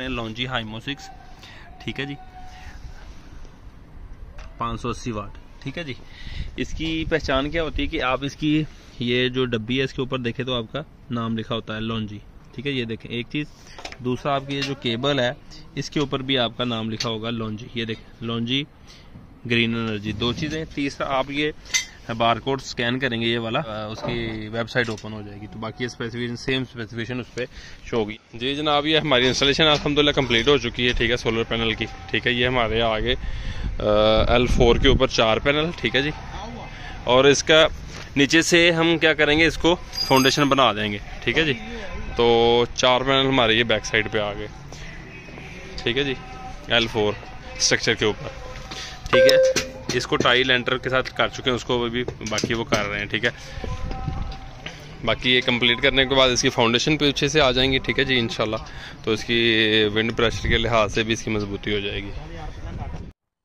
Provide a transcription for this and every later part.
हैं लॉन्जी हाइमो 6, ठीक है जी, 580 वाट, ठीक है जी। इसकी पहचान क्या होती है कि आप इसकी ये जो डब्बी है इसके ऊपर देखें तो आपका नाम लिखा होता है लॉन्जी, ठीक है, ये देखें एक चीज़। दूसरा आपकी ये जो केबल है इसके ऊपर भी आपका नाम लिखा होगा लॉन्जी, ये देखें लॉन्जी ग्रीन एनर्जी, 2 चीज़ें। तीसरा आप ये बारकोड स्कैन करेंगे ये वाला, उसकी वेबसाइट ओपन हो जाएगी, तो बाकी स्पेसिफिकेशन सेम स्पेसिफिकेशन उस पर शो होगी। जी जनाब, ये हमारी इंस्टॉलेशन अल्हम्दुलिल्लाह कंप्लीट हो चुकी है, ठीक है, सोलर पैनल की, ठीक है। ये हमारे आगे L4 के ऊपर 4 पैनल, ठीक है जी। और इसका नीचे से हम क्या करेंगे, इसको फाउंडेशन बना देंगे, ठीक है जी। तो 4 पैनल हमारे ये बैक साइड पे आ गए, ठीक है जी, L4 स्ट्रक्चर के ऊपर, ठीक है। इसको टाई लेंटर के साथ कर चुके हैं, उसको भी बाकी वो कर रहे हैं, ठीक है। बाकी ये कंप्लीट करने के बाद इसकी फाउंडेशन पे अच्छे से आ जाएंगी, ठीक है जी, इंशाल्लाह। तो इसकी विंड प्रेशर के लिहाज से भी इसकी मजबूती हो जाएगी।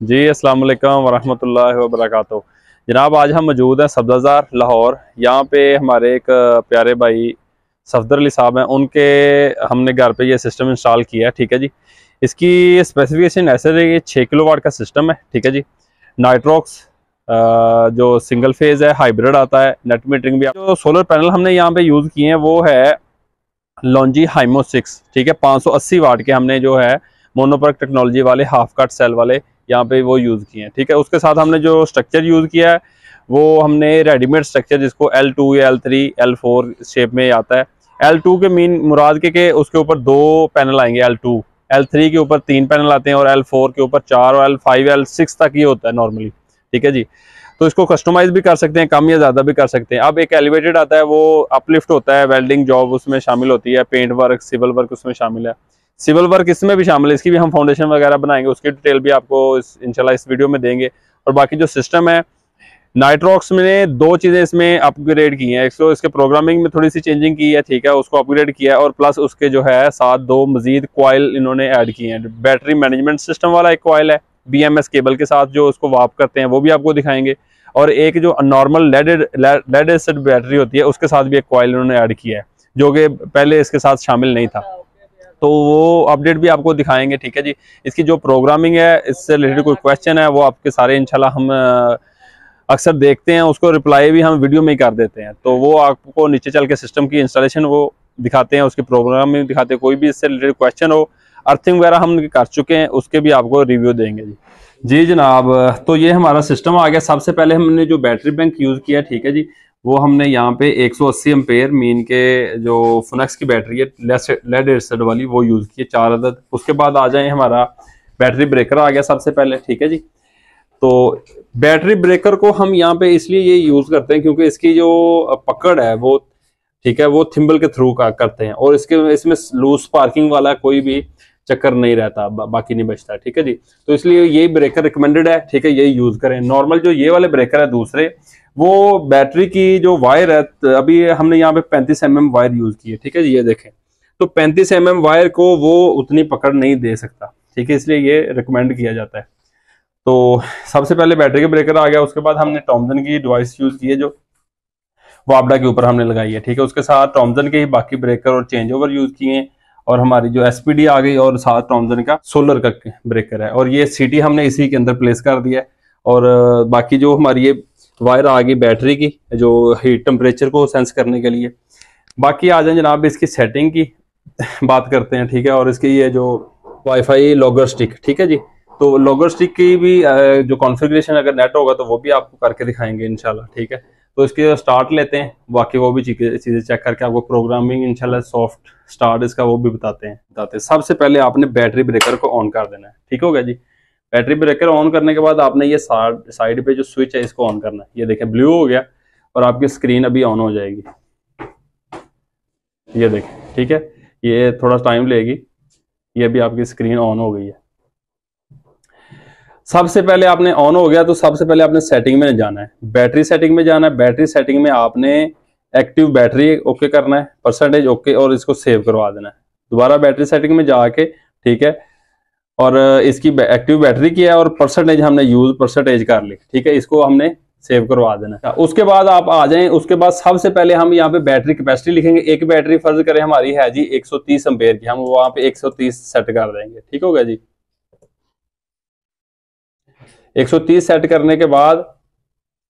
जी अस्सलाम वालेकुम वरहमतुल्लाहि वबरकातुहू। जनाब, आज हम मौजूद हैं सब्ज़ाज़ार लाहौर। यहाँ पे हमारे एक प्यारे भाई सफदर अली साहब हैं, उनके हमने घर पे ये सिस्टम इंस्टॉल किया है, ठीक है जी। इसकी स्पेसिफिकेशन ऐसे है कि 6 किलोवाट का सिस्टम है, ठीक है जी। नाइट्रोक्स जो सिंगल फेज है, हाइब्रिड आता है, नेट मीटरिंग भी। जो सोलर पैनल हमने यहाँ पे यूज़ किए हैं वो है लॉन्जी हाइमो 6, ठीक है, 580 वाट के हमने जो है मोनोपर्क टेक्नोलॉजी वाले हाफ कट सेल वाले यहाँ पे वो यूज़ किए हैं, ठीक है। उसके साथ हमने जो स्ट्रक्चर यूज़ किया है वो हमने रेडीमेड स्ट्रक्चर, जिसको L2 या L3 L4 शेप में आता है। L2 के मीन मुराद के उसके ऊपर 2 पैनल आएंगे, L2, L3 के ऊपर 3 पैनल आते हैं, और L4 के ऊपर 4, और L5 L6 तक ये होता है नॉर्मली, ठीक है जी। तो इसको कस्टमाइज भी कर सकते हैं, कम या ज़्यादा भी कर सकते हैं। अब एक एलिवेटेड आता है, वो अपलिफ्ट होता है, वेल्डिंग जॉब उसमें शामिल होती है, पेंट वर्क, सिविल वर्क उसमें शामिल है, सिविल वर्क इसमें भी शामिल है। इसकी भी हम फाउंडेशन वगैरह बनाएंगे, उसकी डिटेल भी आपको इंशाल्लाह इस वीडियो में देंगे। और बाकी जो सिस्टम है नाइट्रोक्स में 2 चीज़ें इसमें अपग्रेड की हैं। एक तो इसके प्रोग्रामिंग में थोड़ी सी चेंजिंग की है, ठीक है, उसको अपग्रेड किया है, और प्लस उसके जो है साथ 2 मजीद कॉइल इन्होंने ऐड किए हैं। बैटरी मैनेजमेंट सिस्टम वाला एक कॉइल है BMS केबल के साथ, जो उसको वाप करते हैं, वो भी आपको दिखाएंगे। और एक जो नॉर्मल लेड एसिड बैटरी होती है उसके साथ भी एक कॉइल इन्होंने ऐड किया है, जो कि पहले इसके साथ शामिल नहीं था, तो वो अपडेट भी आपको दिखाएंगे, ठीक है जी। इसकी जो प्रोग्रामिंग है, इससे रिलेटेड कोई क्वेश्चन है, वो आपके सारे इंशाल्लाह हम अक्सर देखते हैं, उसको रिप्लाई भी हम वीडियो में ही कर देते हैं। तो वो आपको नीचे चल के सिस्टम की इंस्टॉलेशन वो दिखाते हैं, उसकी प्रोग्रामिंग दिखाते हैं। कोई भी इससे रिलेटेड क्वेश्चन हो, अर्थिंग वगैरह हम कर चुके हैं, उसके भी आपको रिव्यू देंगे जी। जी जनाब, तो ये हमारा सिस्टम आ गया। सबसे पहले हमने जो बैटरी बैंक यूज़ किया, ठीक है जी, वो हमने यहाँ पे 180 एम्पेयर मीन के जो फुनेक्स की बैटरी है लेड एसिड वाली, वो यूज़ की 4 अदद। उसके बाद आ जाए हमारा बैटरी ब्रेकर आ गया सबसे पहले, ठीक है जी। तो बैटरी ब्रेकर को हम यहाँ पे इसलिए ये यूज़ करते हैं क्योंकि इसकी जो पकड़ है वो, ठीक है, वो थिम्बल के थ्रू करते हैं, और इसमें लूज स्पार्किंग वाला कोई भी चक्कर नहीं रहता, बाकी नहीं बचता, ठीक है जी। तो इसलिए ये ब्रेकर रिकमेंडेड है, ठीक है, यही यूज़ करें। नॉर्मल जो ये वाले ब्रेकर है दूसरे, वो बैटरी की जो वायर है, अभी हमने यहाँ पे 35 mm वायर यूज़ की है, ठीक है जी, ये देखें। तो 35 mm वायर को वो उतनी पकड़ नहीं दे सकता, ठीक है, इसलिए ये रिकमेंड किया जाता है। तो सबसे पहले बैटरी के ब्रेकर आ गया। उसके बाद हमने टॉमसन की डिवाइस यूज़ की है, जो वापडा के ऊपर हमने लगाई है, ठीक है। उसके साथ टॉमसन के ही बाकी ब्रेकर और चेंज ओवर यूज़ किए हैं, और हमारी जो SPD आ गई, और साथ टॉमसन का सोलर का ब्रेकर है, और ये CT हमने इसी के अंदर प्लेस कर दिया है। और बाकी जो हमारी ये वायर आ गई बैटरी की, जो हीट टेम्परेचर को सेंस करने के लिए। बाकी आ जाए जनाब इसकी सेटिंग की बात करते हैं, ठीक है। और इसकी ये जो वाईफाई लॉगर स्टिक, ठीक है जी, तो लॉगर स्टिक की भी जो कॉन्फ़िगरेशन अगर नेट होगा तो वो भी आपको करके दिखाएंगे इंशाल्लाह, ठीक है। तो इसके स्टार्ट लेते हैं, बाकी वो भी चीज़ें चेक करके आपको प्रोग्रामिंग इंशाल्लाह सॉफ्ट स्टार्ट इसका वो भी बताते हैं। सबसे पहले आपने बैटरी ब्रेकर को ऑन कर देना है, ठीक हो गया जी। बैटरी ब्रेकर ऑन करने के बाद आपने ये साइड पे जो स्विच है इसको ऑन करना है। ये देखें ब्लू हो गया, और आपकी स्क्रीन अभी ऑन हो जाएगी, ये देखें, ठीक है। ये थोड़ा टाइम लेगी, ये भी आपकी स्क्रीन ऑन हो गई है। सबसे पहले आपने ऑन हो गया तो सबसे पहले आपने सेटिंग में जाना है, बैटरी सेटिंग में जाना है। बैटरी सेटिंग में आपने एक्टिव बैटरी ओके करना है, परसेंटेज ओके, और इसको सेव करवा देना है। दोबारा बैटरी सेटिंग में जाके, ठीक है, और इसकी एक्टिव बैटरी की है, और परसेंटेज हमने यूज परसेंटेज कर ली, ठीक है। इसको हमने सेव करवा देना। उसके बाद आप आ जाएं, उसके बाद सबसे पहले हम यहाँ पे बैटरी कैपेसिटी लिखेंगे। एक बैटरी फर्ज करें हमारी है जी 130 एम्पेयर की, हम वहां पे 130 सेट कर देंगे। ठीक हो गया जी। 130 सेट करने के बाद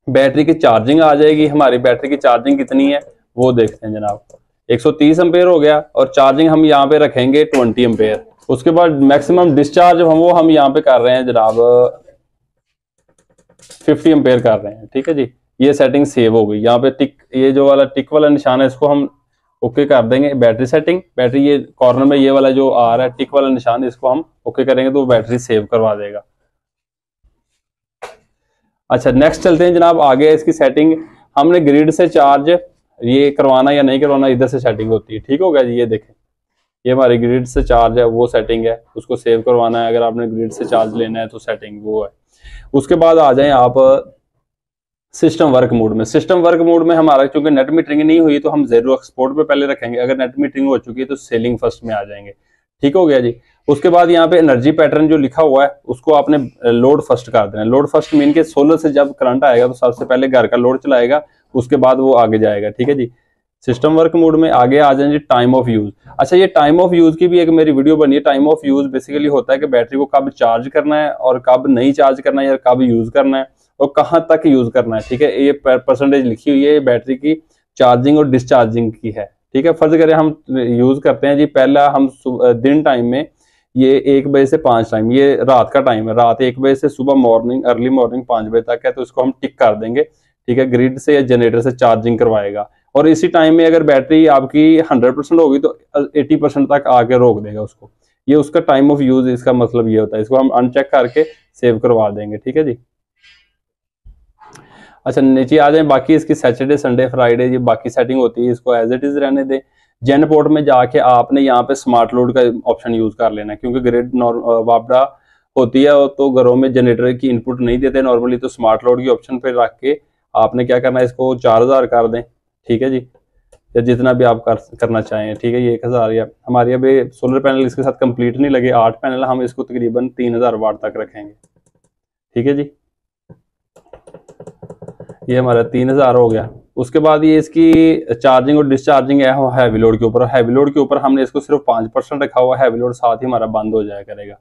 बैटरी की चार्जिंग आ जाएगी। हमारी बैटरी की चार्जिंग कितनी है वो देखते हैं जनाब। 130 एम्पेयर हो गया और चार्जिंग हम यहाँ पे रखेंगे 20 एम्पेयर। उसके बाद मैक्सिमम डिस्चार्ज हम यहाँ पे कर रहे हैं जनाब 50 एम्पेयर कर रहे हैं। ठीक है जी, ये सेटिंग सेव हो गई। यहाँ पे टिक, ये जो वाला टिक वाला निशान है इसको हम ओके कर देंगे। बैटरी सेटिंग, बैटरी ये कॉर्नर में ये वाला जो आ रहा है टिक वाला निशान, इसको हम ओके करेंगे तो बैटरी सेव करवा देगा। अच्छा नेक्स्ट चलते हैं जनाब आगे। इसकी सेटिंग हमने ग्रिड से चार्ज ये करवाना या नहीं करवाना, इधर से सेटिंग होती है। ठीक हो गया जी। ये देखें, ये हमारी ग्रिड से चार्ज है वो सेटिंग है, उसको सेव करवाना है। अगर आपने ग्रिड से चार्ज लेना है तो सेटिंग वो है। उसके बाद आ जाएं आप सिस्टम वर्क मोड में। सिस्टम वर्क मोड में हमारा चूंकि नेट मीटरिंग नहीं हुई तो हम जीरो एक्सपोर्ट पे पहले रखेंगे। अगर नेट मीटरिंग हो चुकी है तो सेलिंग फर्स्ट में आ जाएंगे। ठीक हो गया जी। उसके बाद यहाँ पे एनर्जी पैटर्न जो लिखा हुआ है उसको आपने लोड फर्स्ट कर देना। लोड फर्स्ट मीन के सोलर से जब करंट आएगा तो सबसे पहले घर का लोड चलाएगा, उसके बाद वो आगे जाएगा। ठीक है जी। सिस्टम वर्क मोड में आगे आ जाएंगे टाइम ऑफ यूज। अच्छा, ये टाइम ऑफ यूज की भी एक मेरी वीडियो बनी है। टाइम ऑफ यूज बेसिकली होता है कि बैटरी को कब चार्ज करना है और कब नहीं चार्ज करना है, या कब यूज करना है और कहाँ तक यूज करना है। ठीक है, ये परसेंटेज लिखी हुई है, बैटरी की चार्जिंग और डिस्चार्जिंग की है। ठीक है, फर्ज करें हम यूज करते हैं जी, पहला हम दिन टाइम में ये 1 बजे से 5 टाइम, ये रात का टाइम है, रात 1 बजे से सुबह मॉर्निंग अर्ली मॉर्निंग 5 बजे तक है, तो इसको हम टिक कर देंगे। ठीक है, ग्रिड से या जनरेटर से चार्जिंग करवाएगा और इसी टाइम में अगर बैटरी आपकी 100% होगी तो 80% तक आके रोक देगा उसको। ये उसका टाइम ऑफ यूज, इसका मतलब ये होता है। इसको हम अनचेक करके सेव करवा देंगे। ठीक है जी। अच्छा नीचे आ जाए, बाकी इसकी सैटरडे संडे फ्राइडे ये बाकी सेटिंग होती है, इसको एज इट इज रहने दें। जेन पोर्ट में जाके आपने यहाँ पे स्मार्ट लोड का ऑप्शन यूज कर लेना है, क्योंकि ग्रिड वापडा होती है तो घरों में जनरेटर की इनपुट नहीं देते नॉर्मली, तो स्मार्ट लोड की ऑप्शन पे रख के आपने क्या करना है, इसको 4000 कर दें। ठीक है जी, या जितना भी आप करना चाहें। ठीक है, ये 1000 या हमारी अभी सोलर पैनल इसके साथ कंप्लीट नहीं लगे, 8 पैनल, हम इसको तकरीबन 3000 वाट तक रखेंगे। ठीक है जी, ये हमारा 3000 हो गया। उसके बाद ये इसकी चार्जिंग और डिस्चार्जिंग है हैवी लोड के ऊपर। हैवी लोड के ऊपर हमने इसको सिर्फ 5% रखा हुआ है, हैवी लोड साथ ही हमारा बंद हो जाया करेगा।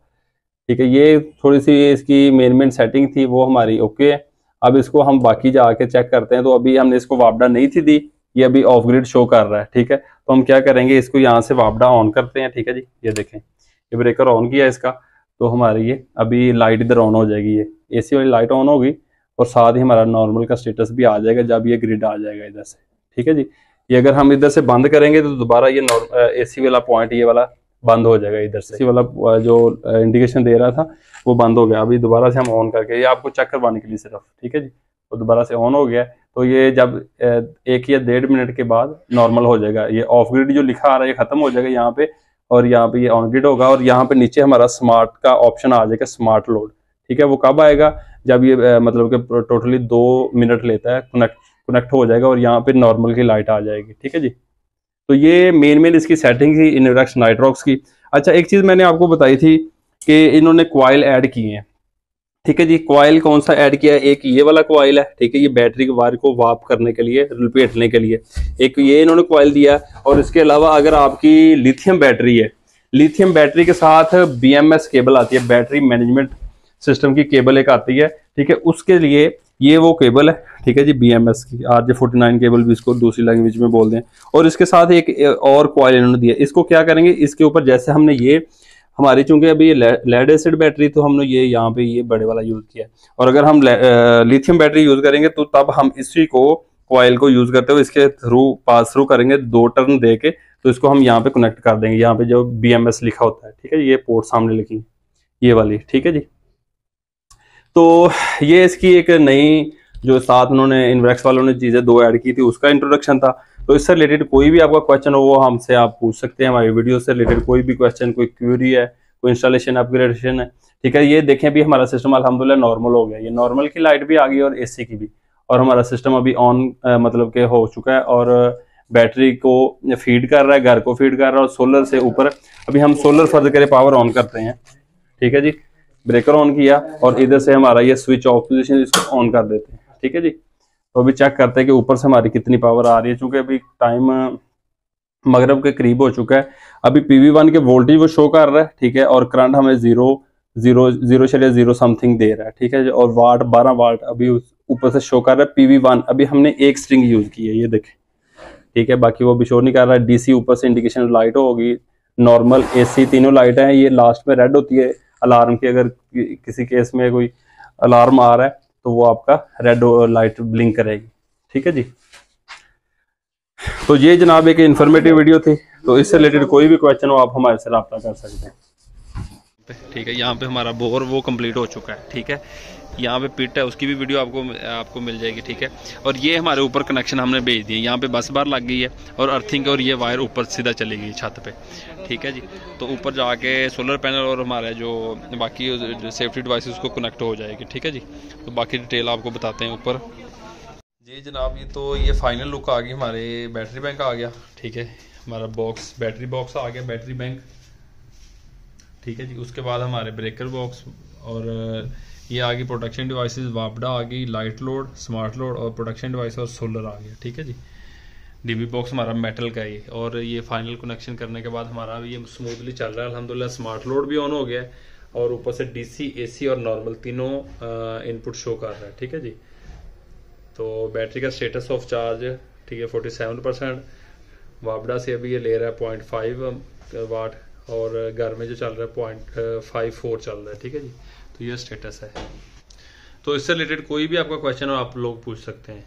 ठीक है, ये थोड़ी सी इसकी मेन सेटिंग थी वो हमारी ओके है। अब इसको हम बाकी जाके चेक करते हैं। तो अभी हमने इसको वापडा नहीं थी दी, ये अभी ऑफ ग्रिड शो कर रहा है। ठीक है, तो हम क्या करेंगे, इसको यहाँ से वापडा ऑन करते हैं। ठीक है जी, ये देखें, ये ब्रेकर ऑन किया इसका, तो हमारी ये अभी लाइट इधर ऑन हो जाएगी, ये एसी वाली लाइट ऑन होगी और साथ ही हमारा नॉर्मल का स्टेटस भी आ जाएगा जब ये ग्रिड आ जाएगा इधर से। ठीक है जी, ये अगर हम इधर से बंद करेंगे तो दोबारा ये एसी वाला पॉइंट ये वाला बंद हो जाएगा, इधर से एसी वाला जो इंडिकेशन दे रहा था वो बंद हो गया। अभी दोबारा से हम ऑन करके, ये आपको चेक करवाने के लिए सिर्फ। ठीक है जी, तो दोबारा से ऑन हो गया, तो ये जब 1 या 1.5 मिनट के बाद नॉर्मल हो जाएगा। ये ऑफ ग्रिड जो लिखा आ रहा है ये खत्म हो जाएगा यहाँ पे, और यहाँ पे ये ऑन ग्रिड होगा, और यहाँ पे नीचे हमारा स्मार्ट का ऑप्शन आ जाएगा, स्मार्ट लोड। ठीक है, वो कब आएगा, जब ये मतलब कि टोटली 2 मिनट लेता है, कनेक्ट हो जाएगा और यहाँ पे नॉर्मल की लाइट आ जाएगी। ठीक है जी, तो ये मेन इसकी सेटिंग थी इनोवेक्स नाइट्रॉक्स की। अच्छा, एक चीज मैंने आपको बताई थी कि इन्होंने क्वाइल ऐड किए हैं। ठीक है जी, क्वाइल कौन सा ऐड किया है, एक ये वाला क्वाइल है। ठीक है, ये बैटरी के वायर को वार्प करने के लिए, लपेटने के लिए एक ये इन्होंने क्वाइल दिया। और इसके अलावा अगर आपकी लिथियम बैटरी है, लिथियम बैटरी के साथ BMS केबल आती है, बैटरी मैनेजमेंट सिस्टम की केबल एक आती है। ठीक है, उसके लिए ये वो केबल है। ठीक है जी, BMS की RJ49 केबल भी इसको दूसरी लैंग्वेज में बोलते हैं। और इसके साथ एक और क्वाइल इन्होंने दिया। इसको क्या करेंगे, इसके ऊपर जैसे हमने ये हमारी चूंकि अभी लेड एसिड बैटरी, तो हमने ये यहाँ पे ये बड़े वाला यूज किया, और अगर हम लिथियम बैटरी यूज करेंगे तो तब हम इसी को क्वाइल को यूज करते हुए इसके थ्रू पास थ्रू करेंगे 2 टर्न दे के, तो इसको हम यहाँ पे कनेक्ट कर देंगे। यहाँ पे जो BMS लिखा होता है, ठीक है, ये पोर्ट सामने लिखी ये वाली। ठीक है जी, तो ये इसकी एक नई जो साथ उन्होंने इनवेक्स वालों ने चीजें 2 ऐड की थी, उसका इंट्रोडक्शन था। तो इससे रिलेटेड कोई भी आपका क्वेश्चन हो वो हमसे आप पूछ सकते हैं। हमारी वीडियो से रिलेटेड कोई भी क्वेश्चन, कोई क्वेरी है, कोई इंस्टॉलेशन अपग्रेडेशन है। ठीक है, ये देखें भी हमारा सिस्टम अल्हम्दुलिल्लाह नॉर्मल हो गया, ये नॉर्मल की लाइट भी आ गई और AC की भी, और हमारा सिस्टम अभी ऑन मतलब के हो चुका है और बैटरी को फीड कर रहा है, घर को फीड कर रहा है, और सोलर से ऊपर अभी हम सोलर फर्ज करे पावर ऑन करते हैं। ठीक है जी, ब्रेकर ऑन किया और इधर से हमारा ये स्विच ऑफ पोजीशन, इसको ऑन कर देते हैं। ठीक है जी। तो अभी चेक करते हैं कि ऊपर से हमारी कितनी पावर आ रही है, चूंकि अभी टाइम मगरब के करीब हो चुका है। अभी PV1 के वोल्टेज वो शो कर रहा है, ठीक है, और करंट हमें 0.0 समथिंग दे रहा है, ठीक है, और वाट 12 वाट अभी ऊपर से शो कर रहा है। PV1 अभी हमने एक स्ट्रिंग यूज की है, ये देखें, ठीक है, बाकी वो भी शो नहीं कर रहा है। DC ऊपर से इंडिकेशन लाइट होगी, नॉर्मल AC तीनों लाइट है, ये लास्ट में रेड होती है अलार्म की। अगर किसी केस में कोई अलार्म आ रहा है तो वो आपका रेड लाइट ब्लिंक करेगी, ठीक है जी। तो ये जनाब एक इन्फॉर्मेटिव वीडियो थी, तो इससे रिलेटेड कोई भी क्वेश्चन हो आप हमारे से रब्ता कर सकते हैं। ठीक है, यहाँ पे हमारा बोर वो कंप्लीट हो चुका है, ठीक है। यहाँ पे पिट है, उसकी भी वीडियो आपको मिल जाएगी, ठीक है। और ये हमारे ऊपर कनेक्शन हमने भेज दिए, यहाँ पे बस बार लग गई है और अर्थिंग, और ये वायर ऊपर सीधा चली गई छत पे, ठीक है जी। तो ऊपर जाके सोलर पैनल और हमारे जो बाकी सेफ्टी डिवाइस उसको कनेक्ट हो जाएगी, ठीक है जी। तो बाकी डिटेल आपको बताते हैं ऊपर जी जनाब। ये फाइनल लुक आ गई, हमारे बैटरी बैंक आ गया, ठीक है, हमारा बॉक्स बैटरी बॉक्स आ गया, बैटरी बैंक, ठीक है जी। उसके बाद हमारे ब्रेकर बॉक्स, और ये आ गई प्रोटेक्शन डिवाइसेस, वापडा आ गई, लाइट लोड, स्मार्ट लोड, और प्रोटेक्शन डिवाइस और सोलर आ गया, ठीक है जी। DB बॉक्स हमारा मेटल का ही, और ये फाइनल कनेक्शन करने के बाद हमारा ये स्मूथली चल रहा है अल्हम्दुलिल्लाह। स्मार्ट लोड भी ऑन हो गया है, और ऊपर से DC, AC और नॉर्मल तीनों इनपुट शो कर रहा है, ठीक है जी। तो बैटरी का स्टेटस ऑफ चार्ज, ठीक है, 47%। वापडा से अभी ये ले रहा है 0.5 वाट, और घर में जो चल रहा है 0.54 चल रहा है, ठीक है जी। तो ये स्टेटस है। तो इससे रिलेटेड कोई भी आपका क्वेश्चन हो आप लोग पूछ सकते हैं।